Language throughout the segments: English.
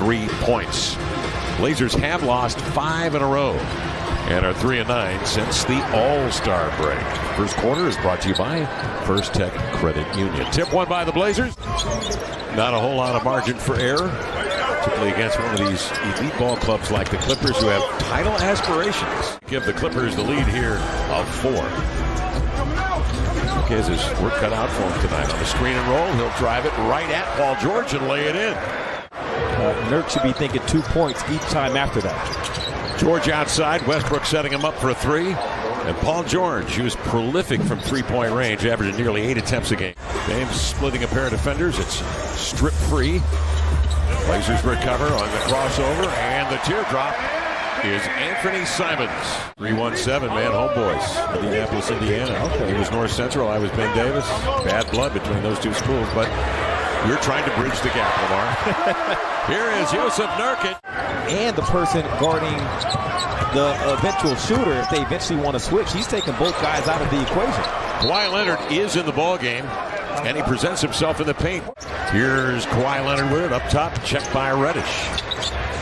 3 points. Blazers have lost 5 in a row and are 3-9 since the All-Star break. First quarter is brought to you by First Tech Credit Union. Tip won by the Blazers. Not a whole lot of margin for error, particularly against one of these elite ball clubs like the Clippers, who have title aspirations. Give the Clippers the lead here of 4. Okay, has his work cut out for him tonight on the screen and roll. He'll drive it right at Paul George and lay it in. Nurk should be thinking 2 points each time after that. George outside, Westbrook setting him up for a 3. And Paul George, who's prolific from three-point range, averaging nearly 8 attempts a game. Dame splitting a pair of defenders. It's strip free. Blazers recover on the crossover, and the teardrop is Anthony Simons. 3-1-7, man, homeboys, Indianapolis, Indiana. Okay. He was North Central, I was Ben Davis. Bad blood between those two schools, but you're trying to bridge the gap, Lamar. Here is Yusuf Nurkic. And the person guarding the eventual shooter, if they eventually want to switch, he's taking both guys out of the equation. Kawhi Leonard is in the ball game, and he presents himself in the paint. Here's Kawhi Leonard with it up top, checked by Reddish.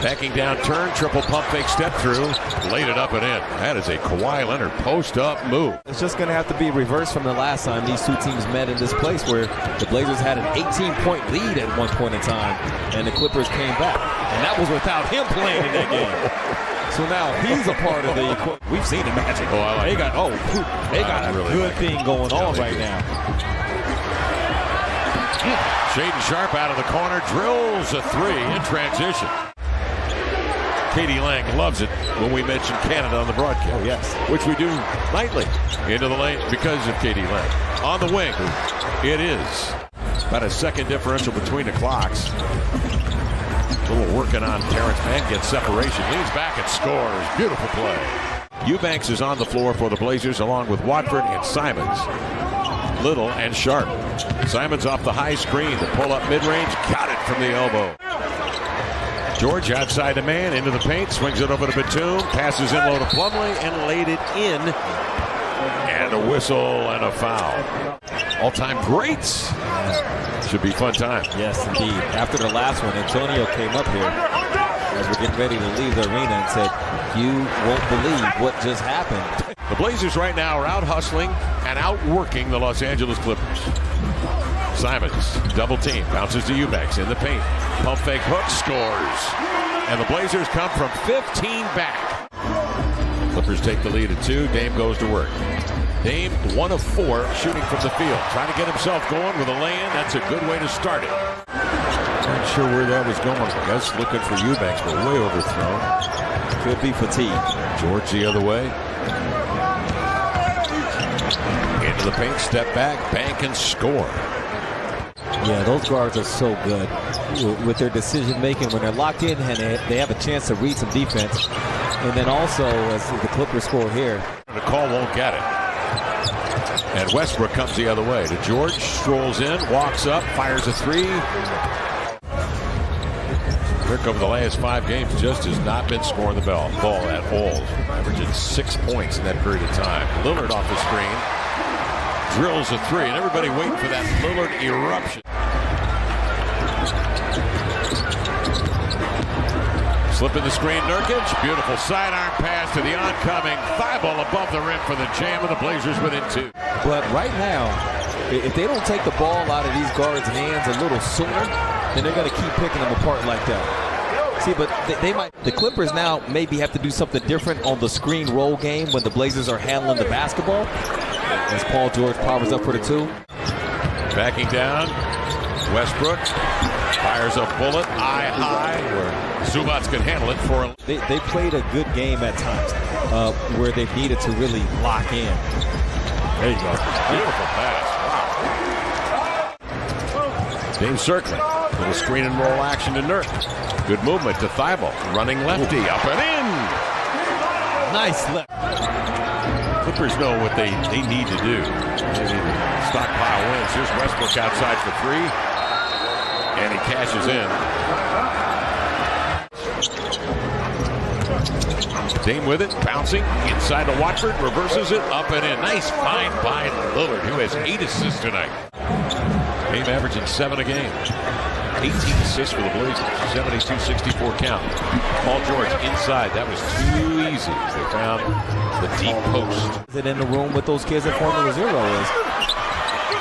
Backing down, turn, triple pump fake, step through, laid it up and in. That is a Kawhi Leonard post-up move. It's just going to have to be reversed from the last time these two teams met in this place, where the Blazers had an 18-point lead at one point in time, and the Clippers came back. And that was without him playing in that game. So now he's a part of the equation. We've seen the Magic. Oh, I like they got a really good thing going on right now. Shaedon Sharpe out of the corner, drills a 3 in transition. Katie Lang loves it when we mention Canada on the broadcast. Oh, yes. Which we do nightly. Into the lane because of Katie Lang. On the wing, it is about a second differential between the clocks. A little working on Terrence Mann, gets separation, leans back and scores. Beautiful play. Eubanks is on the floor for the Blazers along with Watford and Simons. Little and Sharp. Simons off the high screen, the pull-up mid-range, got it from the elbow. George outside the man, into the paint, swings it over to Batum, passes in low to Plumlee, and laid it in. And a whistle and a foul. All-time greats. Should be fun time. Yes, indeed. After the last one, Antonio came up here as we're getting ready to leave the arena and said, "You won't believe what just happened." The Blazers right now are out hustling and outworking the Los Angeles Clippers. Simons, double team, bounces to Eubanks in the paint. Pump fake hook, scores. And the Blazers come from 15 back. Clippers take the lead at 2. Dame goes to work. Dame 1 of 4 shooting from the field. Trying to get himself going with a lay-in. That's a good way to start it. Not sure where that was going. I guess looking for Eubanks, but way overthrown. Could be fatigue. George the other way. Into the paint, step back, bank, and score. Yeah, those guards are so good with their decision making when they're locked in and they have a chance to read some defense. And then also, as the Clippers score here, the call won't get it. And Westbrook comes the other way to George, strolls in, walks up, fires a 3. Rick over the last 5 games just has not been scoring the ball at all. Averaging 6 points in that period of time. Lillard off the screen. Drills a 3, and everybody waiting for that Lillard eruption. Slipping the screen, Nurkic. Beautiful sidearm pass to the oncoming Thibault above the rim for the jam, and the Blazers within 2. But right now, if they don't take the ball out of these guards' hands a little sooner, then they're going to keep picking them apart like that. See, but they might. The Clippers now maybe have to do something different on the screen roll game when the Blazers are handling the basketball. As Paul George powers up for the 2. Backing down, Westbrook fires a bullet, eye high, where Zubats can handle it for. They played a good game at times where they needed to really lock in. There you go. Beautiful pass. Wow. Dame circling. Little screen and roll action to Nurk. Good movement to Thibault. Running lefty, up and in. Nice left. Clippers know what they need to do. They need to stockpile wins. Here's Westbrook outside for 3. And he cashes in. Dame with it, bouncing inside to Watford, reverses it, up and in. Nice find by Lillard, who has 8 assists tonight. Dame averaging 7 a game. 18 assists for the Blazers. 72-64 count. Paul George inside. That was too easy as they found the deep post. Is it in the room with those kids at Formula Zero is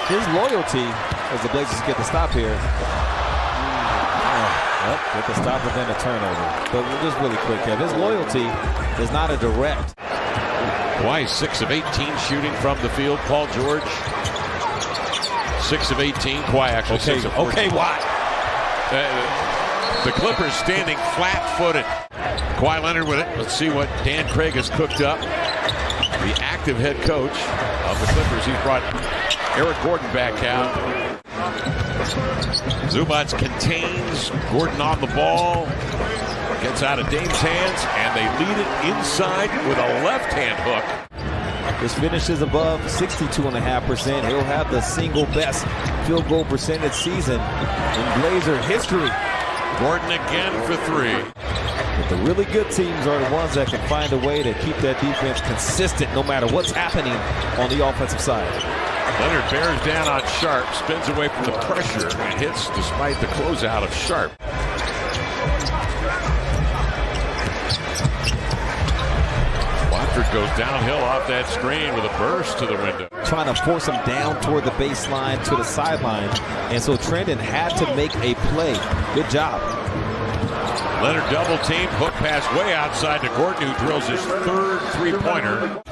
his loyalty as the Blazers get the stop here. Get the stop and then a turnover. But just really quick, Kev. His loyalty is not a direct. Kawhi 6 of 18 shooting from the field. Paul George 6 of 18. Kawhi actually 6 of 14. Okay, why? The Clippers standing flat-footed. Kawhi Leonard with it. Let's see what Dan Craig has cooked up. The active head coach of the Clippers. He's brought Eric Gordon back out. Zubac contains Gordon on the ball. Gets out of Dame's hands, and they lead it inside with a left-hand hook. This finishes above 62.5%. He'll have the single best field goal percentage season in Blazer history. Gordon again for three. But the really good teams are the ones that can find a way to keep that defense consistent no matter what's happening on the offensive side. Leonard bears down on Sharp, spins away from the pressure, and hits despite the closeout of Sharp. Watford goes downhill off that screen with a burst to the window. Trying to force him down toward the baseline to the sideline, and so Trendon had to make a play. Good job. Leonard double team, hook pass way outside to Gordon, who drills his third three-pointer.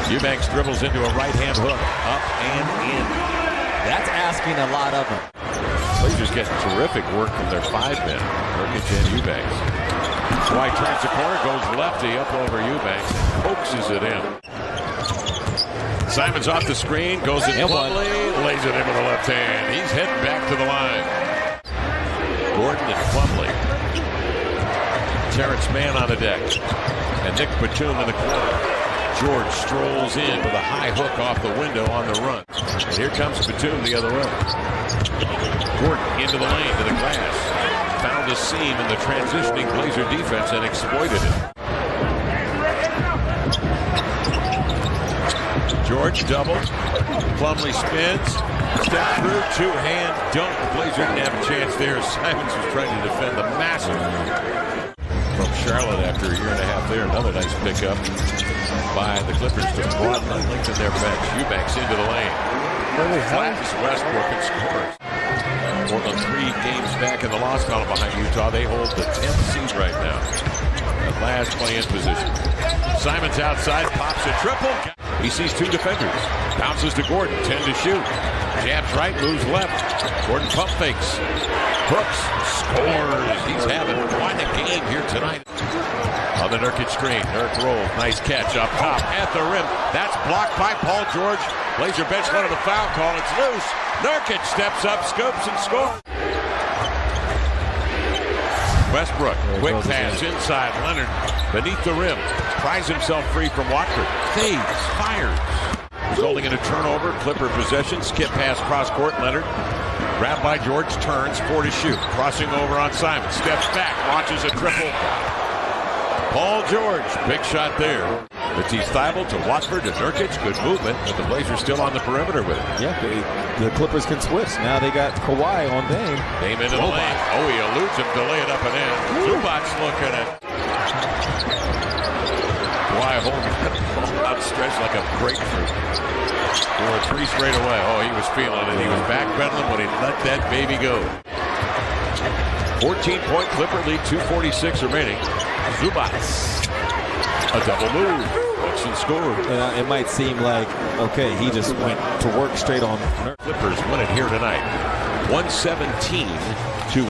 Eubanks dribbles into a right-hand hook, up and in. That's asking a lot of him. Blazers getting terrific work from their five-men, Nurkic and Eubanks. White turns the corner, goes lefty up over Eubanks, and coaxes it in. Simon's off the screen, goes in Plumlee, lays it into the left hand. He's heading back to the line. Gordon and Plumlee. Terrence Mann on the deck, and Nick Batum in the corner. George strolls in with a high hook off the window on the run. And here comes Batum the other way. Gordon into the lane to the glass. Found a seam in the transitioning Blazer defense and exploited it. George doubled. Plumlee spins. Step through, two-hand dunk. Blazer didn't have a chance there. Simons was trying to defend the massive from Charlotte after a year and a half there. Another nice pickup by the Clippers to broaden and lengthen their bench. Eubanks into the lane. Flattens Westbrook and scores. Portland 3 games back in the loss column behind Utah. They hold the 10th seed right now. At last play-in position. Simons outside, pops a triple. He sees two defenders. Bounces to Gordon, 10 to shoot. Jabs right, moves left. Gordon pump fakes. Hooks, scores. He's having quite a game here tonight. On the Nurkic screen, Nurk rolls, nice catch up top at the rim. That's blocked by Paul George. Blazer bench let him a foul call. It's loose. Nurkic steps up, scoops, and scores. Westbrook, quick pass inside. Leonard beneath the rim. Pries himself free from Watford. Fades, fires. Resulting in a turnover. Clipper possession. Skip pass cross court. Leonard grabbed by George. Turns, 4 to shoot. Crossing over on Simon. Steps back. Launches a triple. Paul George. Big shot there. Matisse Thybulle to Watford to Nurkic. Good movement. But the Blazers still on the perimeter with it. Yeah, the Clippers can switch. Now they got Kawhi on Dame. Dame into the lane. Oh, he eludes him to lay it up and in. Zubac looking at Kawhi holding it outstretched like a grapefruit. For 3 straight away. Oh, he was feeling it. He was backpedaling when he let that baby go. 14-point Clipper lead, 2:46 remaining. Zubac. A double move. Looks and scores. It might seem like, okay, he just went to work straight on. Clippers win it here tonight. 117